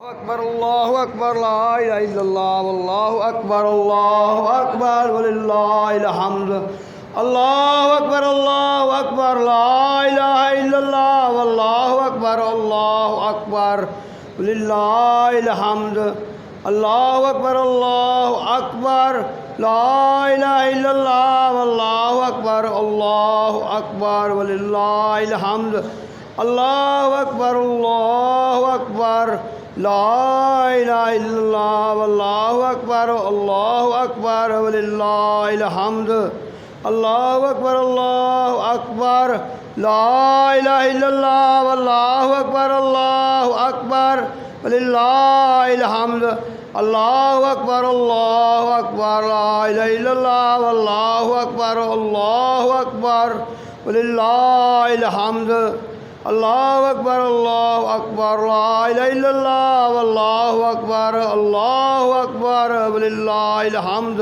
अकबर अल्लाहु अकबर ला इलाहा इल्लल्लाह वल्लाहु अकबर वलिल्लाहिल हम्द। अल्लाहु अकबर ला इलाहा इल्लल्लाह वल्लाहु अकबर वलिल्लाहिल हम्द। अल्लाहु अकबर ला इलाहा इल्लल्लाह वल्लाहु अकबर वलिल्लाहिल हम्द। अल्लाहु अकबर ला इलाहा इल्लल्लाह वल्लाहु अकबर वलिल्लाहिल हम्द। अल्लाहु अकबर ला इलाहा इल्लल्लाह वल्लाहु अकबर वलिल्लाहिल हम्द। अल्लाहु अकबर ला इलाहा इल्लल्लाह वल्लाहु अकबर वलिल्लाहिल हम्द। अल्लाहु अकबर ला इलाहा इल्लल्लाह वल्लाहु अकबर वलिल्लाहिल हम्द।